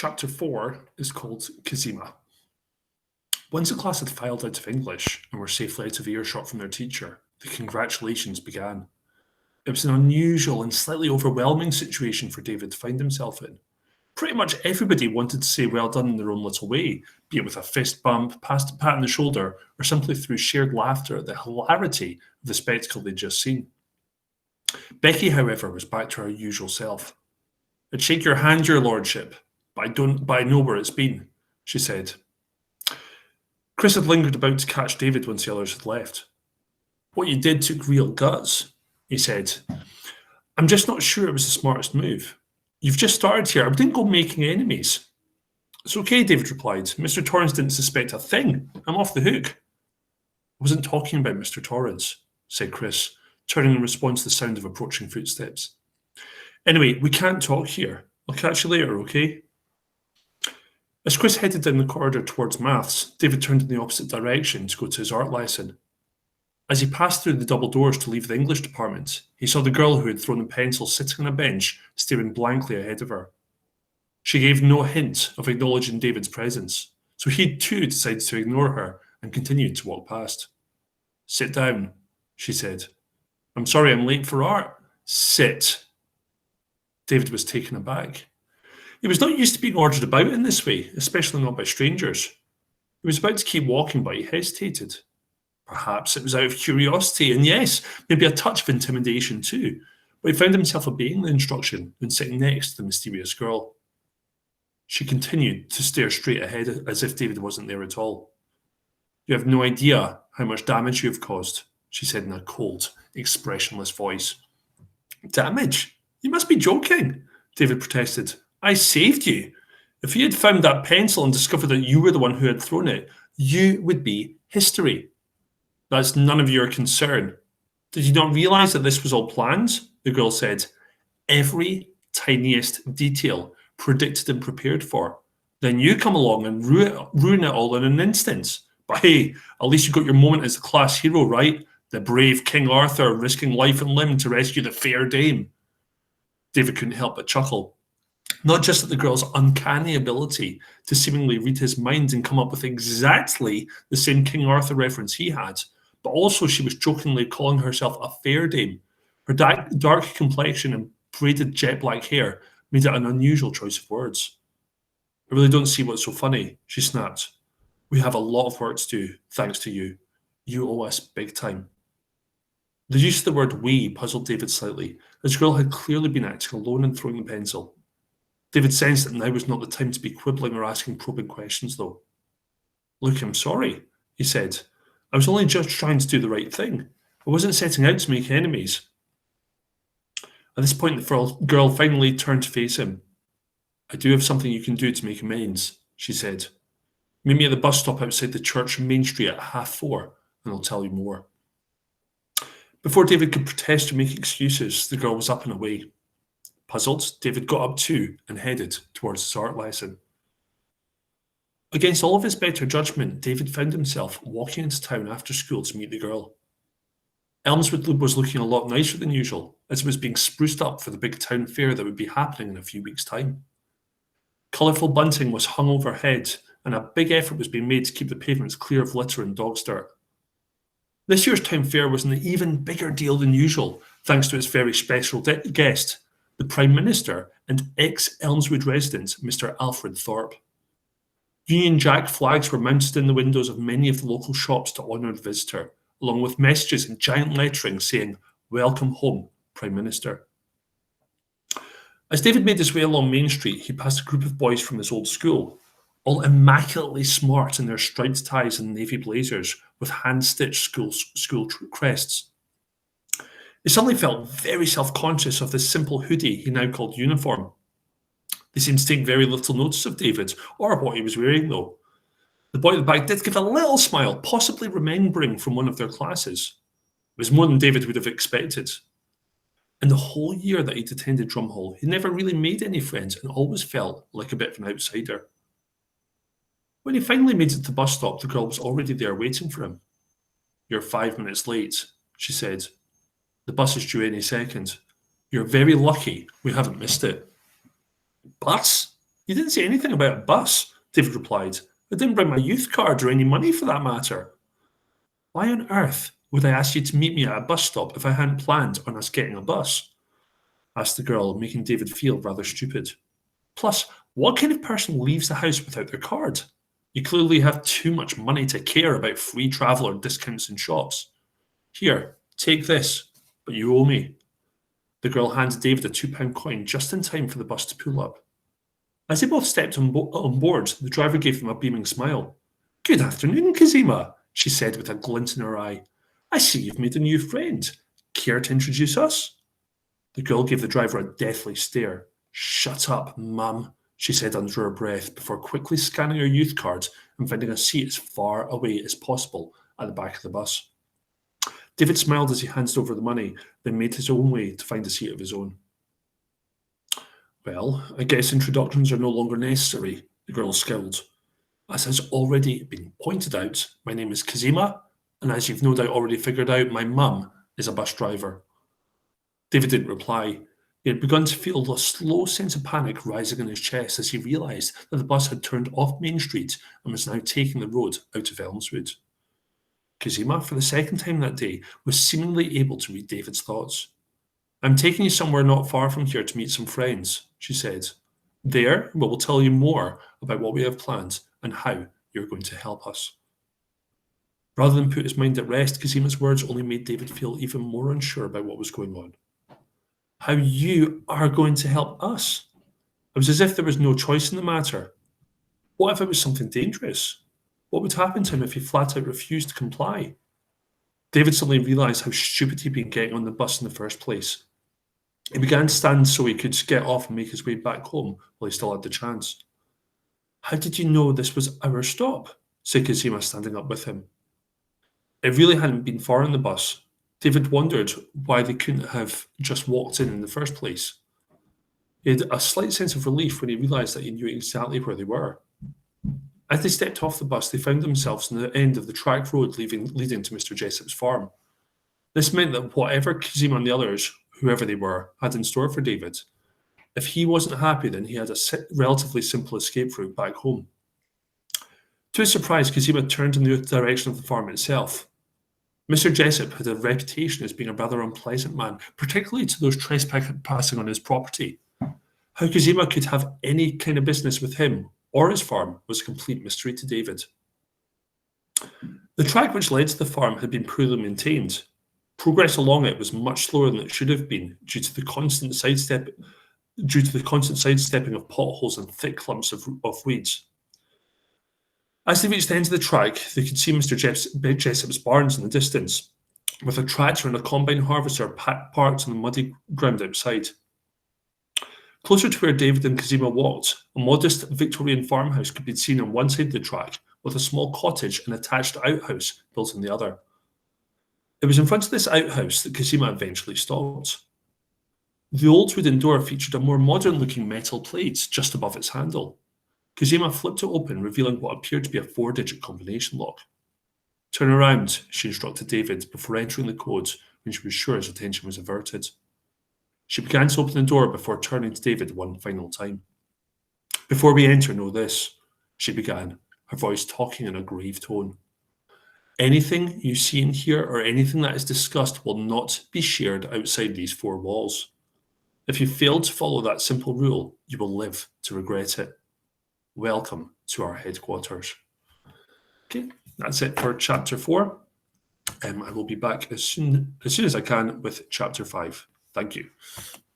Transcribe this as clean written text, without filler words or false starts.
Chapter 4 is called Kazima. Once the class had filed out of English and were safely out of earshot from their teacher, the congratulations began. It was an unusual and slightly overwhelming situation for David to find himself in. Pretty much everybody wanted to say well done in their own little way, be it with a fist bump, pat on the shoulder, or simply through shared laughter at the hilarity of the spectacle they'd just seen. Becky, however, was back to her usual self. "I'd shake your hand, your lordship, but I know where it's been," she said. Chris had lingered about to catch David once the others had left. "What you did took real guts," he said. "I'm just not sure it was the smartest move. You've just started here. I wouldn't go making enemies." "It's okay," David replied. "Mr. Torrance didn't suspect a thing. I'm off the hook." "I wasn't talking about Mr. Torrance," said Chris, turning in response to the sound of approaching footsteps. "Anyway, we can't talk here. I'll catch you later, okay?" As Chris headed down the corridor towards maths, David turned in the opposite direction to go to his art lesson. As he passed through the double doors to leave the English department, he saw the girl who had thrown the pencil sitting on a bench, staring blankly ahead of her. She gave no hint of acknowledging David's presence, so he too decided to ignore her and continued to walk past. "Sit down," she said. "I'm sorry I'm late for art." "Sit." David was taken aback. He was not used to being ordered about in this way, especially not by strangers. He was about to keep walking, but he hesitated. Perhaps it was out of curiosity, and yes, maybe a touch of intimidation too, but he found himself obeying the instruction and sitting next to the mysterious girl. She continued to stare straight ahead as if David wasn't there at all. "You have no idea how much damage you have caused," she said in a cold, expressionless voice. "Damage? You must be joking," David protested. "I saved you. If you had found that pencil and discovered that you were the one who had thrown it, you would be history." "That's none of your concern." "Did you not realize that this was all planned?" the girl said. "Every tiniest detail predicted and prepared for. Then you come along and ruin it all in an instant. But hey, at least you got your moment as the class hero, right? The brave King Arthur risking life and limb to rescue the fair dame." David couldn't help but chuckle. Not just at the girl's uncanny ability to seemingly read his mind and come up with exactly the same King Arthur reference he had, but also she was jokingly calling herself a fair dame. Her dark complexion and braided jet black hair made it an unusual choice of words. "I really don't see what's so funny," she snapped. "We have a lot of work to do, thanks to you. You owe us big time." The use of the word "we" puzzled David slightly, as the girl had clearly been acting alone in throwing the pencil. David sensed that now was not the time to be quibbling or asking probing questions, though. "Look, I'm sorry," he said. "I was only just trying to do the right thing. I wasn't setting out to make enemies." At this point, the girl finally turned to face him. "I do have something you can do to make amends," she said. "Meet me at the bus stop outside the church on Main Street at 4:30, and I'll tell you more." Before David could protest or make excuses, the girl was up and away. Puzzled, David got up too and headed towards his art lesson. Against all of his better judgment, David found himself walking into town after school to meet the girl. Elmswood was looking a lot nicer than usual, as it was being spruced up for the big town fair that would be happening in a few weeks' time. Colourful bunting was hung overhead, and a big effort was being made to keep the pavements clear of litter and dog's dirt. This year's town fair was an even bigger deal than usual, thanks to its very special guest, the Prime Minister and ex-Elmswood resident, Mr. Alfred Thorpe. Union Jack flags were mounted in the windows of many of the local shops to honour the visitor, along with messages in giant lettering saying, "Welcome home, Prime Minister." As David made his way along Main Street, he passed a group of boys from his old school, all immaculately smart in their striped ties and navy blazers with hand-stitched school crests. He suddenly felt very self-conscious of the simple hoodie he now called uniform. They seemed to take very little notice of David, or what he was wearing, though. The boy at the back did give a little smile, possibly remembering from one of their classes. It was more than David would have expected. In the whole year that he'd attended Drumhall, he never really made any friends and always felt like a bit of an outsider. When he finally made it to the bus stop, the girl was already there waiting for him. "You're 5 minutes late," she said. "The bus is due any second. You're very lucky we haven't missed it." "Bus?" You didn't say anything about a bus, David replied. I didn't bring my youth card or any money for that matter. Why on earth would I ask you to meet me at a bus stop if I hadn't planned on us getting a bus? Asked the girl, making David feel rather stupid. Plus, what kind of person leaves the house without their card? You clearly have too much money to care about free travel or discounts in shops. Here, take this, but you owe me. The girl handed David a £2 coin just in time for the bus to pull up. As they both stepped on board, the driver gave them a beaming smile. Good afternoon, Kazima, she said with a glint in her eye. I see you've made a new friend. Care to introduce us? The girl gave the driver a deathly stare. Shut up, mum, she said under her breath before quickly scanning her youth card and finding a seat as far away as possible at the back of the bus. David smiled as he handed over the money, then made his own way to find a seat of his own. Well, I guess introductions are no longer necessary, the girl scowled. As has already been pointed out, my name is Kazima, and as you've no doubt already figured out, my mum is a bus driver. David didn't reply. He had begun to feel a slow sense of panic rising in his chest as he realised that the bus had turned off Main Street and was now taking the road out of Elmswood. Kazima, for the second time that day, was seemingly able to read David's thoughts. I'm taking you somewhere not far from here to meet some friends, she said. There, we will tell you more about what we have planned and how you're going to help us. Rather than put his mind at rest, Kazima's words only made David feel even more unsure about what was going on. How you are going to help us? It was as if there was no choice in the matter. What if it was something dangerous? What would happen to him if he flat out refused to comply? David suddenly realised how stupid he'd been getting on the bus in the first place. He began to stand so he could get off and make his way back home while he still had the chance. How did you know this was our stop? Said Kazima, standing up with him. It really hadn't been far on the bus. David wondered why they couldn't have just walked in the first place. He had a slight sense of relief when he realised that he knew exactly where they were. As they stepped off the bus, they found themselves on the end of the track road leading to Mr. Jessop's farm. This meant that whatever Kazima and the others, whoever they were, had in store for David, if he wasn't happy, then he had a relatively simple escape route back home. To his surprise, Kazima turned in the direction of the farm itself. Mr. Jessop had a reputation as being a rather unpleasant man, particularly to those trespassing on his property. How Kazima could have any kind of business with him or his farm was a complete mystery to David. The track which led to the farm had been poorly maintained. Progress along it was much slower than it should have been due to the constant sidestepping of potholes and thick clumps of weeds. As they reached the end of the track, they could see Mr. Jessop's barns in the distance, with a tractor and a combine harvester parked on the muddy ground outside. Closer to where David and Kazima walked, a modest Victorian farmhouse could be seen on one side of the track, with a small cottage and attached outhouse built on the other. It was in front of this outhouse that Kazima eventually stopped. The old wooden door featured a more modern-looking metal plate just above its handle. Kazima flipped it open, revealing what appeared to be a 4-digit combination lock. Turn around, she instructed David before entering the code when she was sure his attention was averted. She began to open the door before turning to David one final time. Before we enter, know this, she began, her voice talking in a grave tone. Anything you see and hear or anything that is discussed will not be shared outside these 4 walls. If you fail to follow that simple rule, you will live to regret it. Welcome to our headquarters. Okay, that's it for chapter 4. I will be back as soon as I can with chapter 5. Thank you.